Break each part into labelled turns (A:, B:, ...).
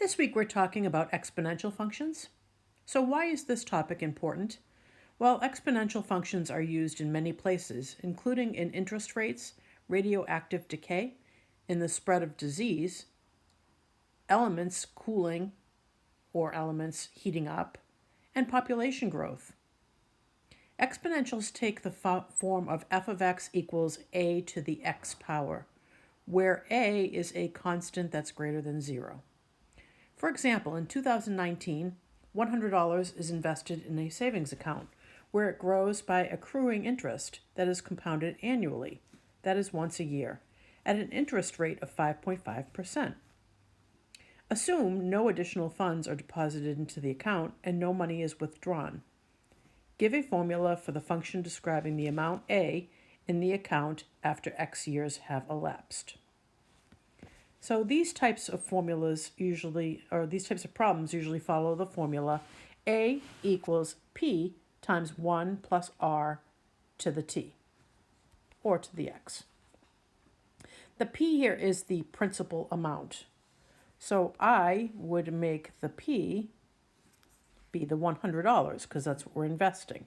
A: This week we're talking about exponential functions. So why is this topic important? Well, exponential functions are used in many places, including in interest rates, radioactive decay, in the spread of disease, elements cooling or elements heating up, and population growth. Exponentials take the form of f of x equals a to the x power, where a is a constant that's greater than 0. For example, in 2019, $100 is invested in a savings account, where it grows by accruing interest that is compounded annually, that is once a year, at an interest rate of 5.5%. Assume no additional funds are deposited into the account and no money is withdrawn. Give a formula for the function describing the amount A in the account after X years have elapsed. So these types of problems usually follow the formula A equals P times 1 plus R to the T, or to the X. The P here is the principal amount. So I would make the P be the $100 because that's what we're investing.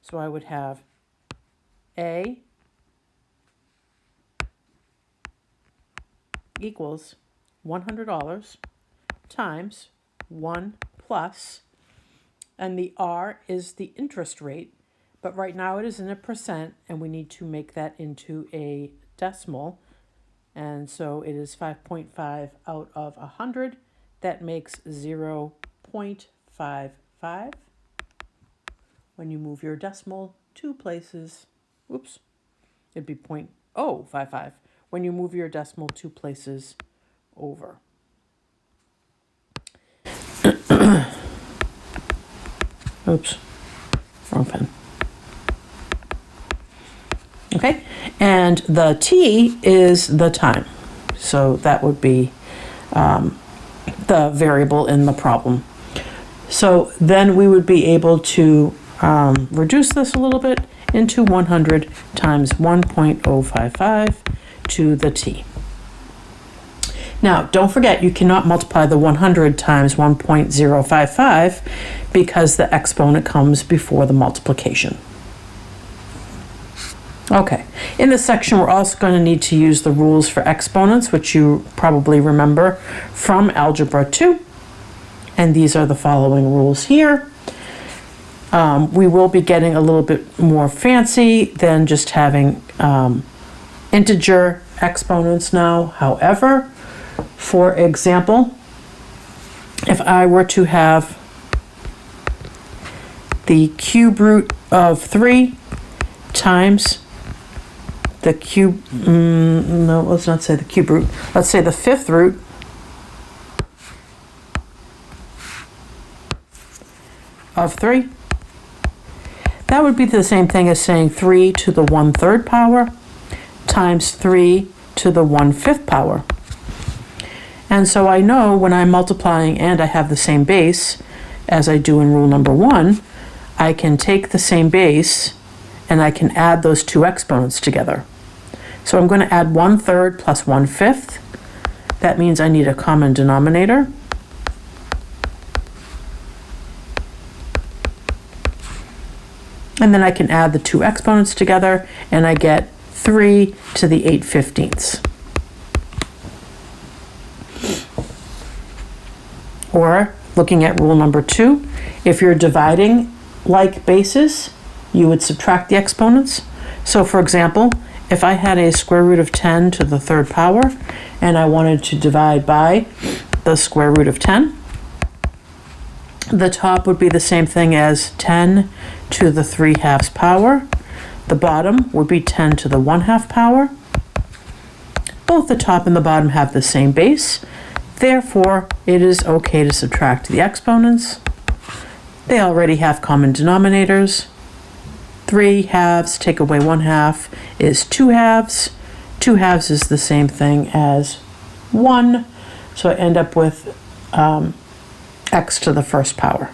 A: So I would have A equals $100 times 1 plus, and the R is the interest rate, but right now it is in a percent and we need to make that into a decimal, and so it is 5.5 out of 100. That makes 0.55. When you move your decimal 2 places, it'd be 0.055 when you move your decimal 2 places over. Oops, wrong pen. Okay, and the T is the time. So that would be the variable in the problem. So then we would be able to reduce this a little bit into 100 times 1.055 to the T. Now, don't forget, you cannot multiply the 100 times 1.055 because the exponent comes before the multiplication. Okay, in this section, we're also going to need to use the rules for exponents, which you probably remember from Algebra 2. And these are the following rules here. We will be getting a little bit more fancy than just having integer exponents now. However, for example, if I were to have the cube root of 3 times the cube, no, let's not say the cube root, let's say the 5th root of 3, that would be the same thing as saying 3 to the 1/3 power times 3 to the 1/5 power. And so I know when I'm multiplying and I have the same base as I do in rule number 1, I can take the same base and I can add those two exponents together. So I'm going to add 1/3 plus 1/5. That means I need a common denominator. And then I can add the two exponents together and I get 3 to the 8/15. Or looking at rule number 2, if you're dividing like bases, you would subtract the exponents. So for example, if I had a square root of 10 to the 3rd power and I wanted to divide by the square root of 10, the top would be the same thing as 10 to the 3/2 power. The bottom would be 10 to the 1/2 power. Both the top and the bottom have the same base. Therefore, it is okay to subtract the exponents. They already have common denominators. 3/2 take away 1/2 is 2/2. 2/2 is the same thing as 1. So I end up with x to the 1st power.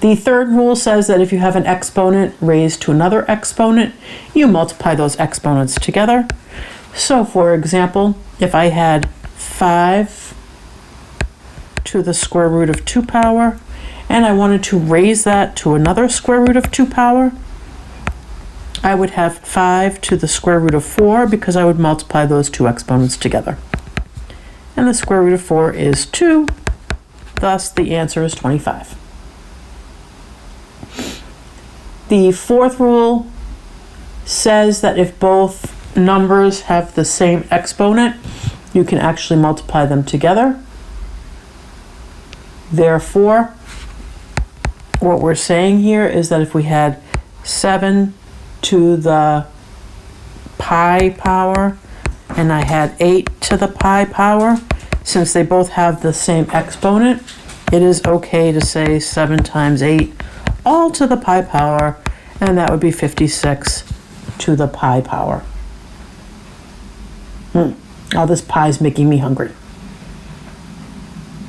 A: The third rule says that if you have an exponent raised to another exponent, you multiply those exponents together. So for example, if I had 5 to the square root of 2 power, and I wanted to raise that to another square root of 2 power, I would have 5 to the square root of 4 because I would multiply those two exponents together. And the square root of 4 is 2, thus the answer is 25. The fourth rule says that if both numbers have the same exponent, you can actually multiply them together. Therefore, what we're saying here is that if we had 7 to the pi power and I had 8 to the pi power, since they both have the same exponent, it is okay to say 7 times 8 all to the pi power, and that would be 56 to the pi power. Oh, this pie is making me hungry.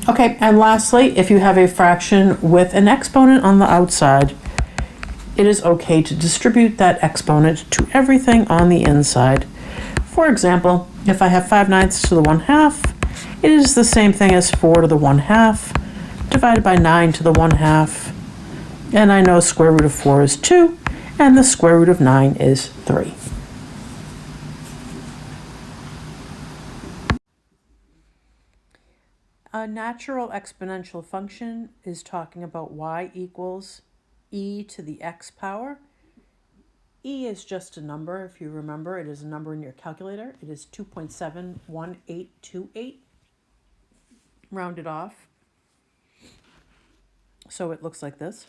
A: Okay, and lastly, if you have a fraction with an exponent on the outside, it is okay to distribute that exponent to everything on the inside. For example, if I have 5/9 to the 1/2, it is the same thing as 4 to the 1/2 divided by 9 to the 1/2. And I know square root of 4 is 2, and the square root of 9 is 3. A natural exponential function is talking about y equals e to the x power. E is just a number. If you remember, it is a number in your calculator. It is 2.71828, rounded off. So it looks like this.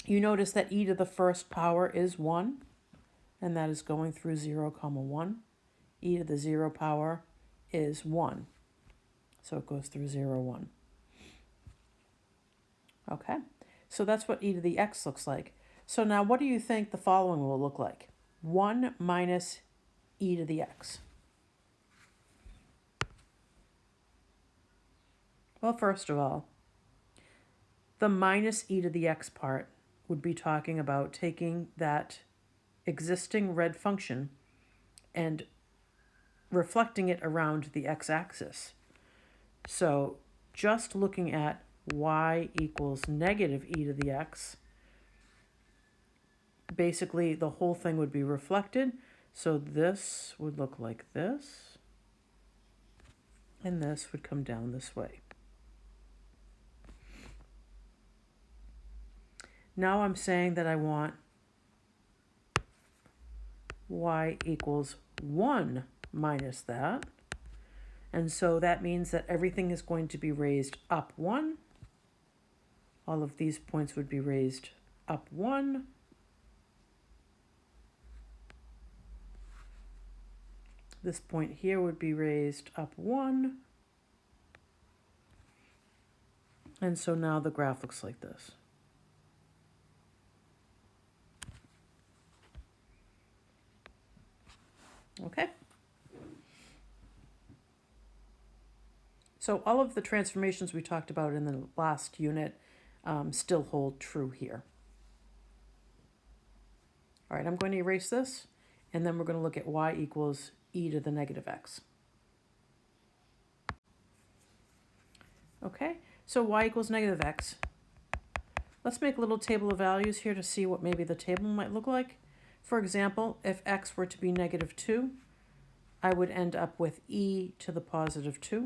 A: You notice that e to the first power is 1, and that is going through 0, 1. E to the 0 power is 1. So it goes through 0, 1. Okay, so that's what e to the x looks like. So now what do you think the following will look like? 1 minus e to the x. Well, first of all, the minus e to the x part would be talking about taking that existing red function and reflecting it around the x-axis. So just looking at y equals negative e to the x, basically the whole thing would be reflected. So this would look like this, and this would come down this way. Now I'm saying that I want y equals 1 minus that. And so that means that everything is going to be raised up 1. All of these points would be raised up 1. This point here would be raised up 1. And so now the graph looks like this. Okay. So all of the transformations we talked about in the last unit still hold true here. All right, I'm going to erase this, and then we're going to look at y equals e to the negative x. Okay, so y equals negative x. Let's make a little table of values here to see what maybe the table might look like. For example, if x were to be negative 2, I would end up with e to the positive 2.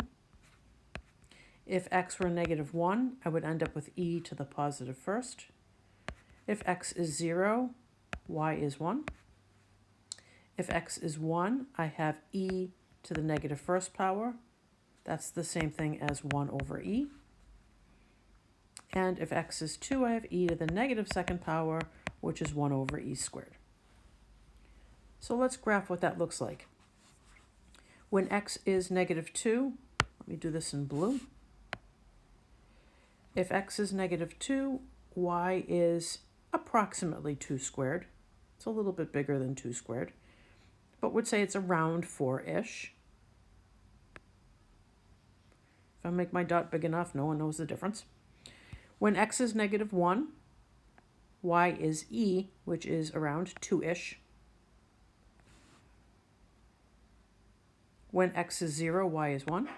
A: If x were negative 1, I would end up with e to the positive first. If x is 0, y is 1. If x is 1, I have e to the negative first power. That's the same thing as 1 over e. And if x is 2, I have e to the negative second power, which is 1 over e squared. So let's graph what that looks like. When x is negative 2, let me do this in blue. If x is negative 2, y is approximately 2 squared. It's a little bit bigger than 2 squared, but would say it's around 4-ish. If I make my dot big enough, no one knows the difference. When x is negative 1, y is e, which is around 2-ish. When x is 0, y is 1.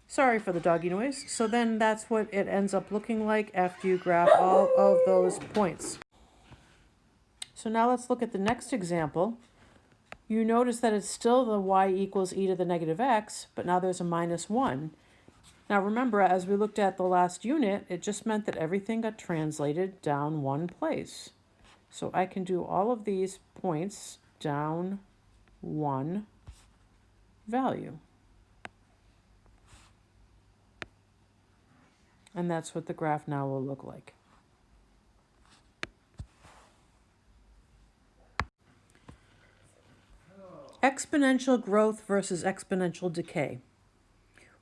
A: Sorry for the doggy noise. So then that's what it ends up looking like after you graph all of those points. So now let's look at the next example. You notice that it's still the y equals e to the negative x, but now there's a minus 1. Now remember, as we looked at the last unit, it just meant that everything got translated down one place. So I can do all of these points down one value. And that's what the graph now will look like. Exponential growth versus exponential decay.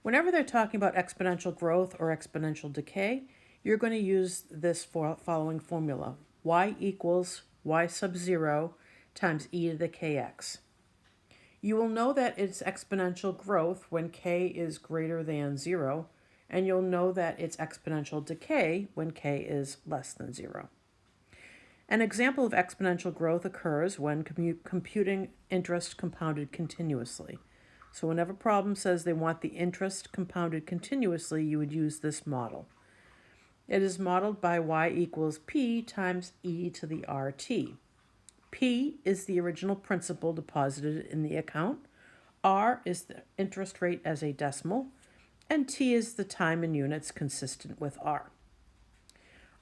A: Whenever they're talking about exponential growth or exponential decay, you're going to use this following formula. Y equals y sub 0 times e to the kx. You will know that it's exponential growth when k is greater than 0, and you'll know that it's exponential decay when k is less than 0. An example of exponential growth occurs when computing interest compounded continuously. So whenever a problem says they want the interest compounded continuously, you would use this model. It is modeled by y equals p times e to the rt. P is the original principal deposited in the account, r is the interest rate as a decimal, and t is the time in units consistent with r.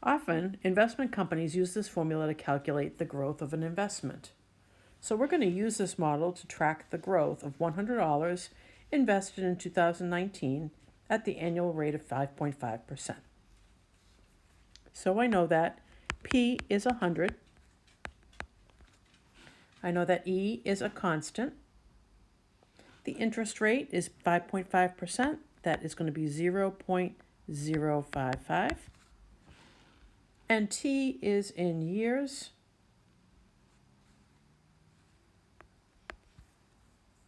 A: Often, investment companies use this formula to calculate the growth of an investment. So we're going to use this model to track the growth of $100 invested in 2019 at the annual rate of 5.5%. So I know that P is 100. I know that E is a constant. The interest rate is 5.5%. That is going to be 0.055. And T is in years,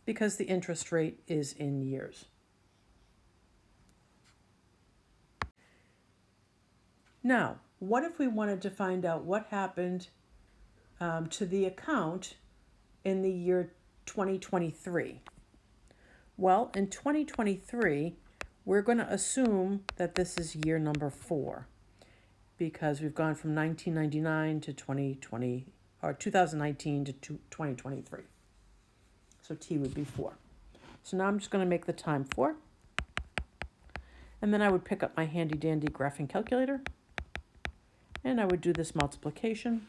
A: because the interest rate is in years. Now, what if we wanted to find out what happened to the account in the year 2023? Well, in 2023, we're going to assume that this is year number 4, because we've gone from 1999 to 2020, or 2019 to 2023. So T would be 4. So now I'm just going to make the time 4. And then I would pick up my handy dandy graphing calculator. And I would do this multiplication.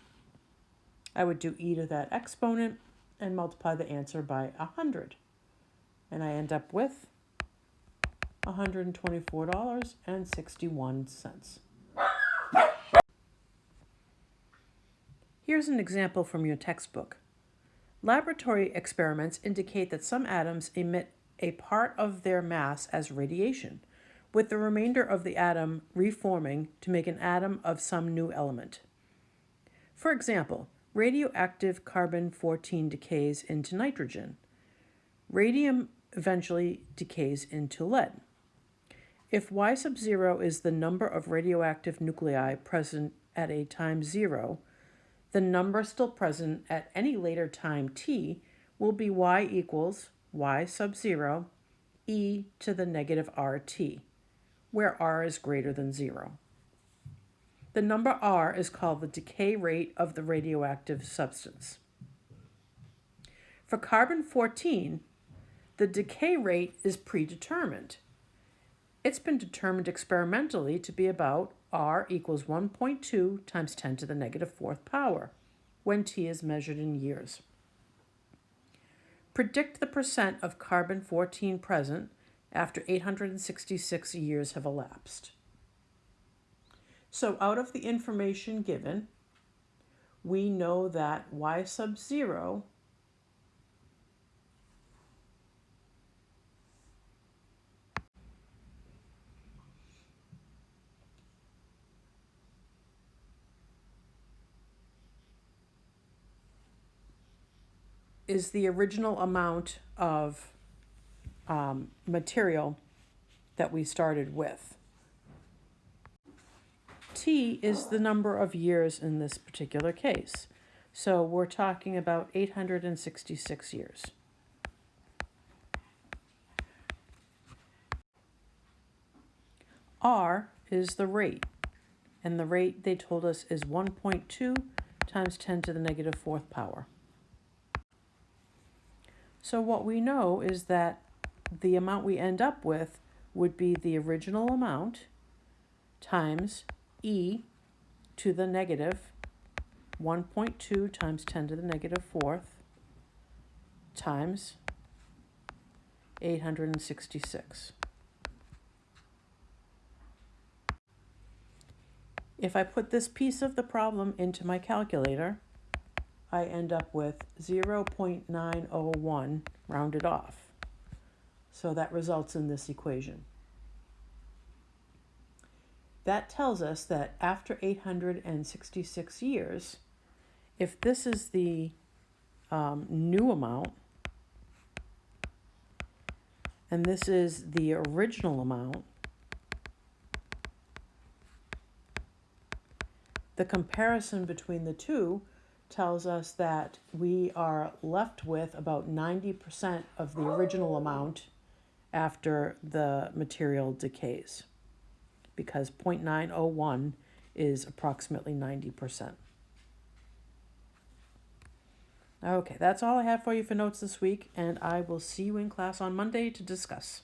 A: I would do e to that exponent and multiply the answer by 100. And I end up with $124.61. Here's an example from your textbook. Laboratory experiments indicate that some atoms emit a part of their mass as radiation, with the remainder of the atom reforming to make an atom of some new element. For example, radioactive carbon-14 decays into nitrogen. Radium eventually decays into lead. If y sub 0 is the number of radioactive nuclei present at a time 0, the number still present at any later time t will be y equals y sub 0 e to the negative rt, where r is greater than 0. The number r is called the decay rate of the radioactive substance. For carbon-14, the decay rate is predetermined. It's been determined experimentally to be about r equals 1.2 times 10 to the negative 4th power when t is measured in years. Predict the percent of carbon-14 present after 866 years have elapsed. So out of the information given, we know that y sub 0 is the original amount of material that we started with. T is the number of years in this particular case. So we're talking about 866 years. R is the rate, and the rate they told us is 1.2 times 10 to the negative fourth power. So what we know is that the amount we end up with would be the original amount times e to the negative 1.2 times 10 to the negative fourth times 866. If I put this piece of the problem into my calculator, I end up with 0.901 rounded off. So that results in this equation. That tells us that after 866 years, if this is the new amount, and this is the original amount, the comparison between the two tells us that we are left with about 90% of the original amount after the material decays, because 0.901 is approximately 90%. Okay, that's all I have for you for notes this week, and I will see you in class on Monday to discuss.